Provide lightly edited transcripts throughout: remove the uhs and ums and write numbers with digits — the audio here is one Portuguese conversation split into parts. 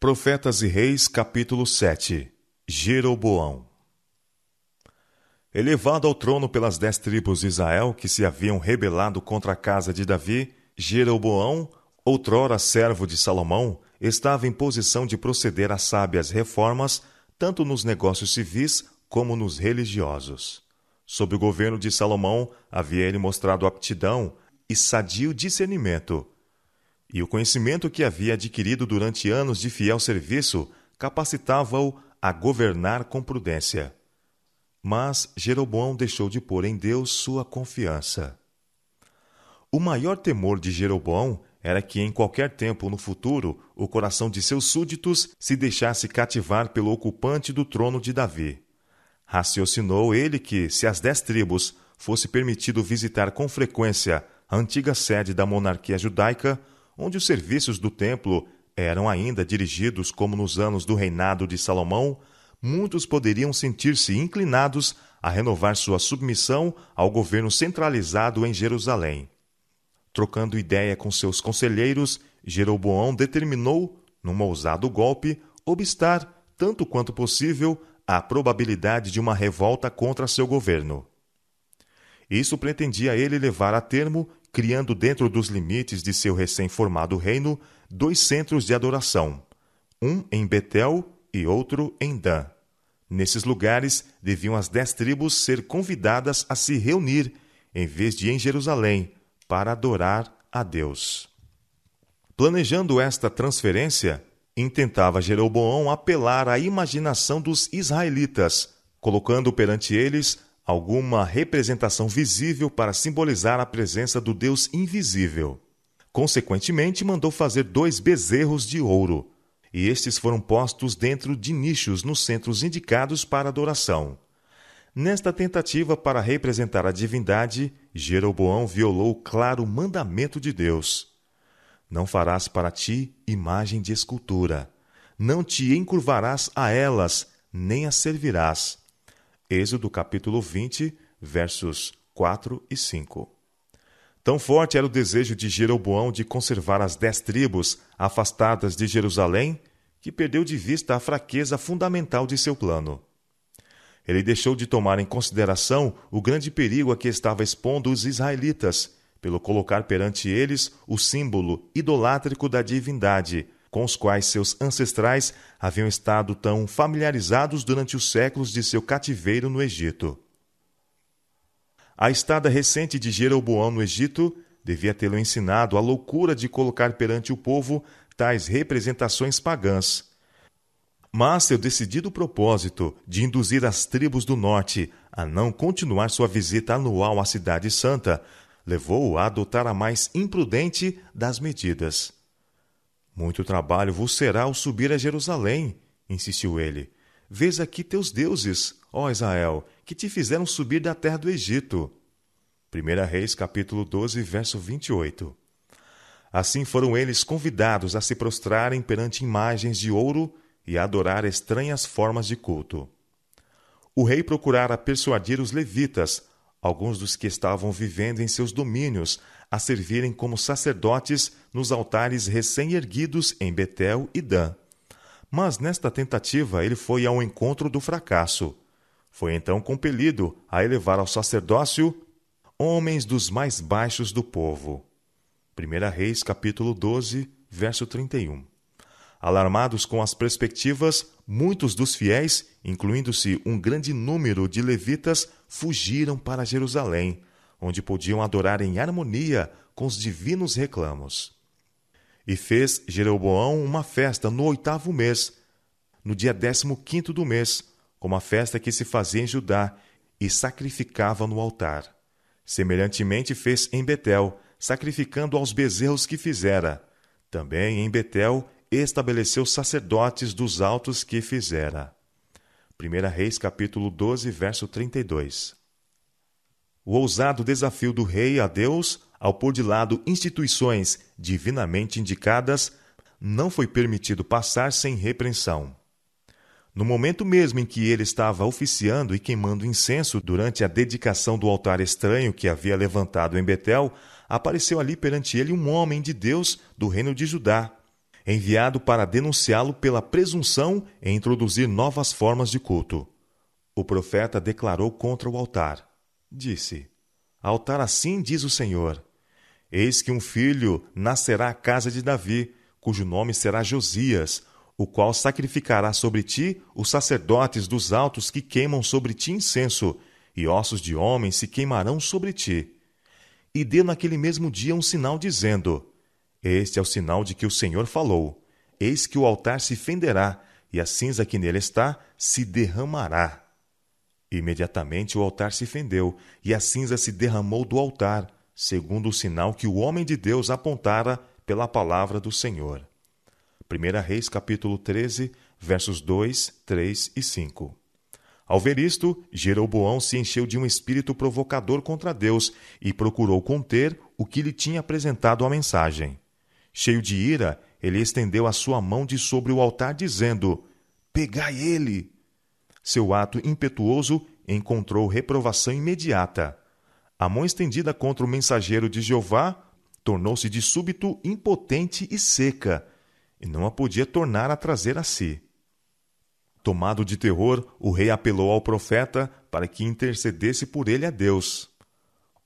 Profetas e Reis, capítulo 7. Jeroboão. Elevado ao trono pelas 10 tribos de Israel que se haviam rebelado contra a casa de Davi, Jeroboão, outrora servo de Salomão, estava em posição de proceder a sábias reformas, tanto nos negócios civis como nos religiosos. Sob o governo de Salomão, havia ele mostrado aptidão e sadio discernimento, e o conhecimento que havia adquirido durante anos de fiel serviço capacitava-o a governar com prudência. Mas Jeroboão deixou de pôr em Deus sua confiança. O maior temor de Jeroboão era que em qualquer tempo no futuro o coração de seus súditos se deixasse cativar pelo ocupante do trono de Davi. Raciocinou ele que, se às 10 tribos fosse permitido visitar com frequência a antiga sede da monarquia judaica, onde os serviços do templo eram ainda dirigidos como nos anos do reinado de Salomão, muitos poderiam sentir-se inclinados a renovar sua submissão ao governo centralizado em Jerusalém. Trocando ideia com seus conselheiros, Jeroboão determinou, num ousado golpe, obstar, tanto quanto possível, a probabilidade de uma revolta contra seu governo. Isso pretendia ele levar a termo, criando dentro dos limites de seu recém-formado reino 2 centros de adoração, um em Betel e outro em Dan. Nesses lugares deviam as 10 tribos ser convidadas a se reunir, em vez de em Jerusalém, para adorar a Deus. Planejando esta transferência, intentava Jeroboão apelar à imaginação dos israelitas, colocando perante eles alguma representação visível para simbolizar a presença do Deus invisível. Consequentemente, mandou fazer 2 bezerros de ouro, e estes foram postos dentro de nichos nos centros indicados para adoração. Nesta tentativa para representar a divindade, Jeroboão violou o claro mandamento de Deus: não farás para ti imagem de escultura, não te encurvarás a elas, nem as servirás. Êxodo capítulo 20, versos 4 e 5. Tão forte era o desejo de Jeroboão de conservar as 10 tribos afastadas de Jerusalém, que perdeu de vista a fraqueza fundamental de seu plano. Ele deixou de tomar em consideração o grande perigo a que estava expondo os israelitas, pelo colocar perante eles o símbolo idolátrico da divindade, com os quais seus ancestrais haviam estado tão familiarizados durante os séculos de seu cativeiro no Egito. A estada recente de Jeroboão no Egito devia tê-lo ensinado a loucura de colocar perante o povo tais representações pagãs. Mas seu decidido propósito de induzir as tribos do norte a não continuar sua visita anual à Cidade Santa levou-o a adotar a mais imprudente das medidas. Muito trabalho vos será ao subir a Jerusalém, insistiu ele. Vês aqui teus deuses, ó Israel, que te fizeram subir da terra do Egito. 1 Reis, capítulo 12, verso 28. Assim foram eles convidados a se prostrarem perante imagens de ouro e a adorar estranhas formas de culto. O rei procurara persuadir os levitas, alguns dos que estavam vivendo em seus domínios, a servirem como sacerdotes nos altares recém-erguidos em Betel e Dan. Mas nesta tentativa ele foi ao encontro do fracasso. Foi então compelido a elevar ao sacerdócio homens dos mais baixos do povo. 1 Reis, capítulo 12, verso 31. Alarmados com as perspectivas, muitos dos fiéis, incluindo-se um grande número de levitas, fugiram para Jerusalém, onde podiam adorar em harmonia com os divinos reclamos. E fez Jeroboão uma festa no 8º mês, no dia 15º do mês, como a festa que se fazia em Judá, e sacrificava no altar. Semelhantemente fez em Betel, sacrificando aos bezerros que fizera. Também em Betel estabeleceu sacerdotes dos altos que fizera. 1 Reis, capítulo 12, verso 32. O ousado desafio do rei a Deus, ao pôr de lado instituições divinamente indicadas, não foi permitido passar sem repreensão. No momento mesmo em que ele estava oficiando e queimando incenso durante a dedicação do altar estranho que havia levantado em Betel, apareceu ali perante ele um homem de Deus do reino de Judá. enviado para denunciá-lo pela presunção em introduzir novas formas de culto. O profeta declarou contra o altar. Disse: Altar assim diz o Senhor: Eis que um filho nascerá à casa de Davi, cujo nome será Josias, o qual sacrificará sobre ti os sacerdotes dos altos que queimam sobre ti incenso, e ossos de homens se queimarão sobre ti. E dê naquele mesmo dia um sinal, dizendo: Este é o sinal de que o Senhor falou: Eis que o altar se fenderá, e a cinza que nele está se derramará. Imediatamente o altar se fendeu, e a cinza se derramou do altar, segundo o sinal que o homem de Deus apontara pela palavra do Senhor. 1 Reis, capítulo 13, versos 2, 3 e 5. Ao ver isto, Jeroboão se encheu de um espírito provocador contra Deus e procurou conter o que lhe tinha apresentado a mensagem. Cheio de ira, ele estendeu a sua mão de sobre o altar, dizendo: Pegai ele! Seu ato impetuoso encontrou reprovação imediata. A mão estendida contra o mensageiro de Jeová tornou-se de súbito impotente e seca, e não a podia tornar a trazer a si. Tomado de terror, o rei apelou ao profeta para que intercedesse por ele a Deus.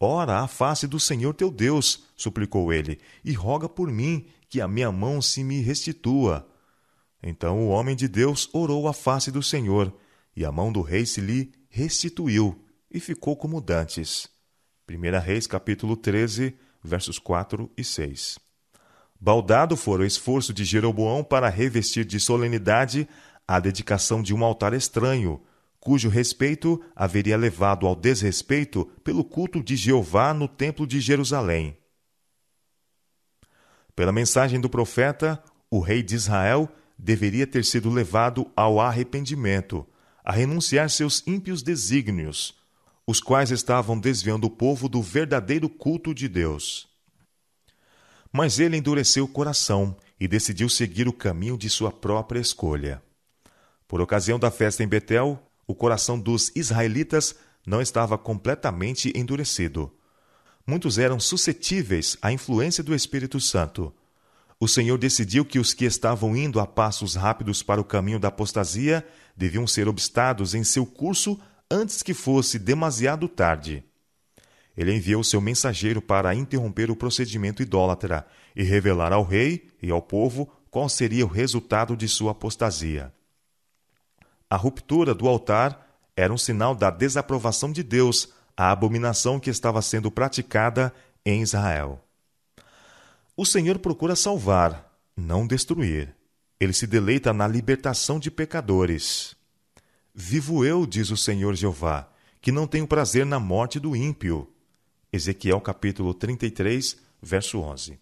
Ora à face do Senhor teu Deus, suplicou ele, e roga por mim, que a minha mão se me restitua. Então o homem de Deus orou à face do Senhor, e a mão do rei se lhe restituiu, e ficou como dantes. 1 Reis, capítulo 13, versos 4 e 6. Baldado fora o esforço de Jeroboão para revestir de solenidade a dedicação de um altar estranho, cujo respeito haveria levado ao desrespeito pelo culto de Jeová no templo de Jerusalém. Pela mensagem do profeta, o rei de Israel deveria ter sido levado ao arrependimento, a renunciar seus ímpios desígnios, os quais estavam desviando o povo do verdadeiro culto de Deus. Mas ele endureceu o coração e decidiu seguir o caminho de sua própria escolha. Por ocasião da festa em Betel, o coração dos israelitas não estava completamente endurecido. Muitos eram suscetíveis à influência do Espírito Santo. O Senhor decidiu que os que estavam indo a passos rápidos para o caminho da apostasia deviam ser obstados em seu curso antes que fosse demasiado tarde. Ele enviou seu mensageiro para interromper o procedimento idólatra e revelar ao rei e ao povo qual seria o resultado de sua apostasia. A ruptura do altar era um sinal da desaprovação de Deus à abominação que estava sendo praticada em Israel. O Senhor procura salvar, não destruir. Ele se deleita na libertação de pecadores. Vivo eu, diz o Senhor Jeová, que não tenho prazer na morte do ímpio. Ezequiel capítulo 33, verso 11.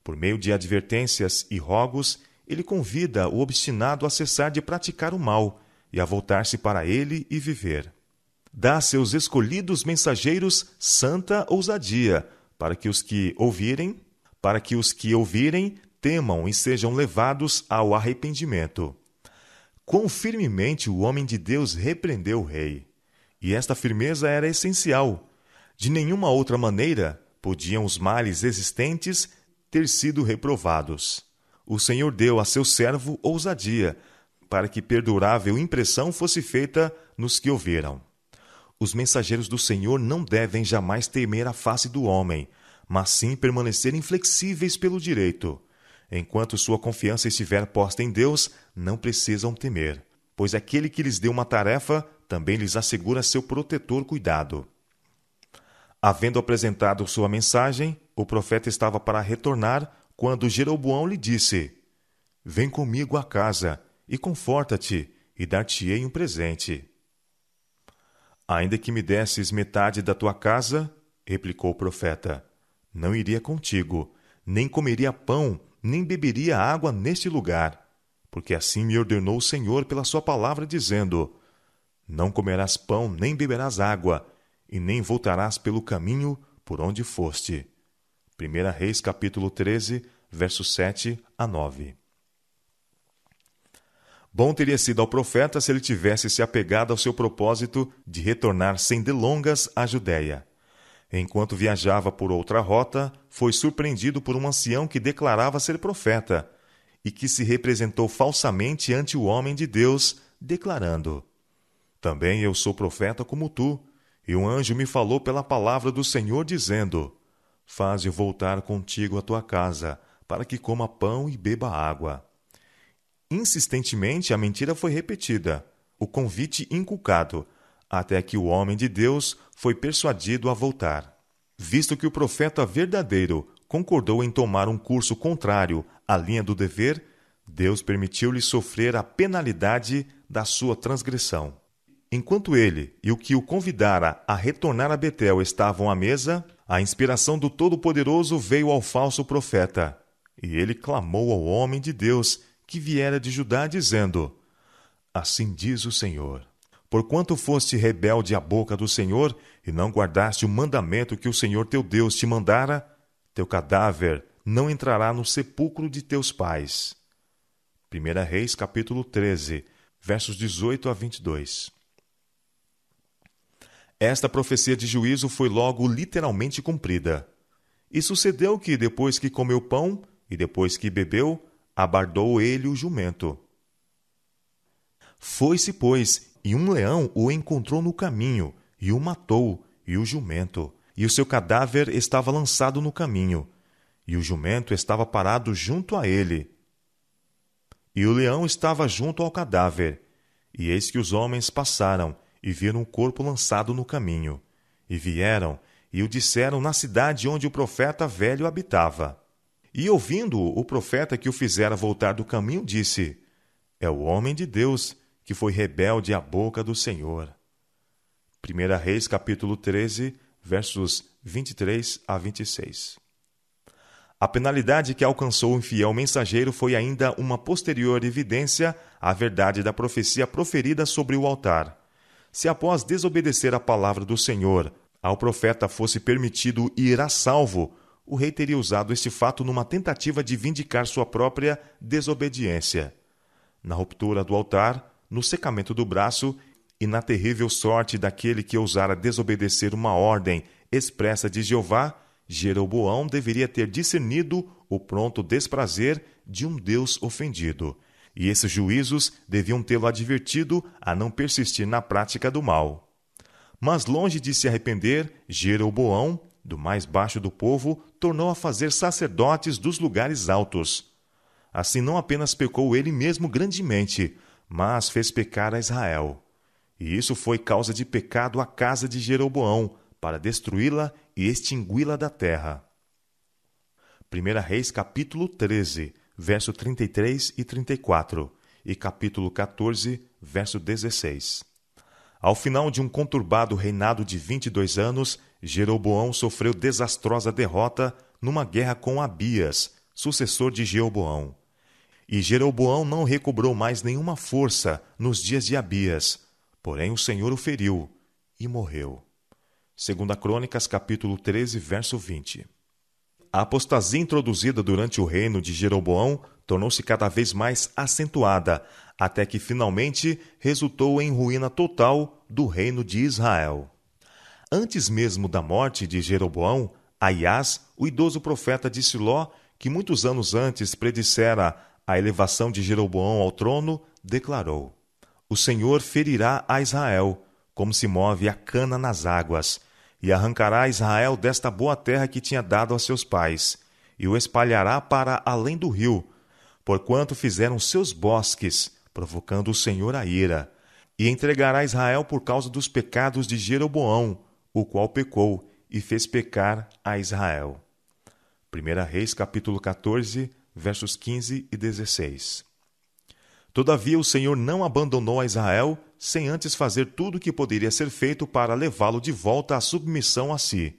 Por meio de advertências e rogos, ele convida o obstinado a cessar de praticar o mal e a voltar-se para ele e viver. Dá a seus escolhidos mensageiros santa ousadia, para que os que ouvirem temam e sejam levados ao arrependimento. Quão firmemente o homem de Deus repreendeu o rei. E esta firmeza era essencial. De nenhuma outra maneira podiam os males existentes ter sido reprovados. O Senhor deu a seu servo ousadia, para que perdurável impressão fosse feita nos que ouviram. Os mensageiros do Senhor não devem jamais temer a face do homem, mas sim permanecer inflexíveis pelo direito. Enquanto sua confiança estiver posta em Deus, não precisam temer, pois aquele que lhes deu uma tarefa também lhes assegura seu protetor cuidado. Havendo apresentado sua mensagem, o profeta estava para retornar, quando Jeroboão lhe disse: Vem comigo à casa, e conforta-te, e dar-te-ei um presente. Ainda que me desses metade da tua casa, replicou o profeta, não iria contigo, nem comeria pão, nem beberia água neste lugar, porque assim me ordenou o Senhor pela sua palavra, dizendo: Não comerás pão, nem beberás água, e nem voltarás pelo caminho por onde foste. 1 Reis, capítulo 13, versos 7 a 9. Bom teria sido ao profeta se ele tivesse se apegado ao seu propósito de retornar sem delongas à Judéia. Enquanto viajava por outra rota, foi surpreendido por um ancião que declarava ser profeta, e que se representou falsamente ante o homem de Deus, declarando: Também eu sou profeta como tu, e um anjo me falou pela palavra do Senhor, dizendo: Faze voltar contigo a tua casa, para que coma pão e beba água. Insistentemente a mentira foi repetida, o convite inculcado, até que o homem de Deus foi persuadido a voltar. Visto que o profeta verdadeiro concordou em tomar um curso contrário à linha do dever, Deus permitiu-lhe sofrer a penalidade da sua transgressão. Enquanto ele e o que o convidara a retornar a Betel estavam à mesa, a inspiração do Todo-Poderoso veio ao falso profeta, e ele clamou ao homem de Deus que viera de Judá, dizendo: Assim diz o Senhor: Porquanto foste rebelde à boca do Senhor, e não guardaste o mandamento que o Senhor teu Deus te mandara, teu cadáver não entrará no sepulcro de teus pais. 1 Reis, capítulo 13, versos 18 a 22. Esta profecia de juízo foi logo literalmente cumprida. E sucedeu que, depois que comeu pão e depois que bebeu, abardou ele o jumento. Foi-se, pois, e um leão o encontrou no caminho, e o matou, e o jumento, e o seu cadáver estava lançado no caminho, e o jumento estava parado junto a ele. E o leão estava junto ao cadáver, e eis que os homens passaram, e viram o corpo lançado no caminho, e vieram, e o disseram na cidade onde o profeta velho habitava. E ouvindo o profeta que o fizera voltar do caminho, disse: É o homem de Deus, que foi rebelde à boca do Senhor. 1 Reis, capítulo 13, versos 23 a 26. A penalidade que alcançou o infiel mensageiro foi ainda uma posterior evidência à verdade da profecia proferida sobre o altar. Se após desobedecer a palavra do Senhor, ao profeta fosse permitido ir a salvo, o rei teria usado este fato numa tentativa de vindicar sua própria desobediência. Na ruptura do altar, no secamento do braço e na terrível sorte daquele que ousara desobedecer uma ordem expressa de Jeová, Jeroboão deveria ter discernido o pronto desprazer de um Deus ofendido, e esses juízos deviam tê-lo advertido a não persistir na prática do mal. Mas longe de se arrepender, Jeroboão, do mais baixo do povo, tornou a fazer sacerdotes dos lugares altos. Assim não apenas pecou ele mesmo grandemente, mas fez pecar a Israel. E isso foi causa de pecado à casa de Jeroboão, para destruí-la e extingui-la da terra. 1 Reis, capítulo 13, verso 33 e 34, e capítulo 14, verso 16. Ao final de um conturbado reinado de 22 anos, Jeroboão sofreu desastrosa derrota numa guerra com Abias, sucessor de Jeroboão. E Jeroboão não recobrou mais nenhuma força nos dias de Abias, porém o Senhor o feriu e morreu. 2 Crônicas, capítulo 13, verso 20. A apostasia introduzida durante o reino de Jeroboão tornou-se cada vez mais acentuada, até que finalmente resultou em ruína total do reino de Israel. Antes mesmo da morte de Jeroboão, Aias, o idoso profeta de Siló, que muitos anos antes predissera a elevação de Jeroboão ao trono, declarou: O Senhor ferirá a Israel, como se move a cana nas águas, e arrancará Israel desta boa terra que tinha dado a seus pais, e o espalhará para além do rio, porquanto fizeram seus bosques, provocando o Senhor a ira, e entregará Israel por causa dos pecados de Jeroboão, o qual pecou e fez pecar a Israel. 1 Reis, capítulo 14, versos 15 e 16. Todavia o Senhor não abandonou a Israel sem antes fazer tudo o que poderia ser feito para levá-lo de volta à submissão a si.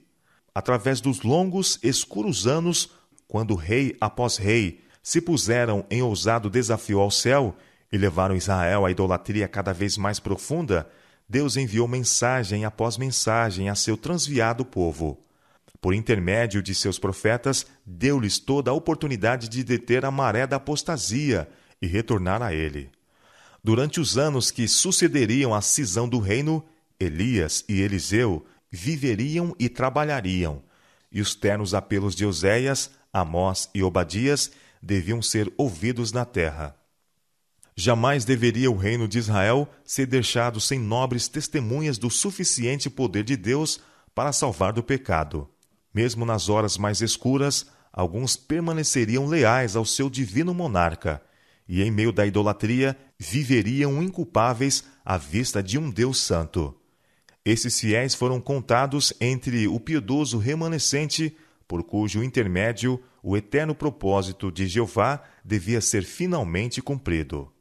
Através dos longos, escuros anos, quando rei após rei se puseram em ousado desafio ao céu e levaram Israel à idolatria cada vez mais profunda, Deus enviou mensagem após mensagem a seu transviado povo. Por intermédio de seus profetas, deu-lhes toda a oportunidade de deter a maré da apostasia e retornar a ele. Durante os anos que sucederiam à cisão do reino, Elias e Eliseu viveriam e trabalhariam, e os ternos apelos de Oséias, Amós e Obadias deviam ser ouvidos na terra. Jamais deveria o reino de Israel ser deixado sem nobres testemunhas do suficiente poder de Deus para salvar do pecado. Mesmo nas horas mais escuras, alguns permaneceriam leais ao seu divino monarca, e em meio da idolatria viveriam inculpáveis à vista de um Deus santo. Esses fiéis foram contados entre o piedoso remanescente, por cujo intermédio o eterno propósito de Jeová devia ser finalmente cumprido.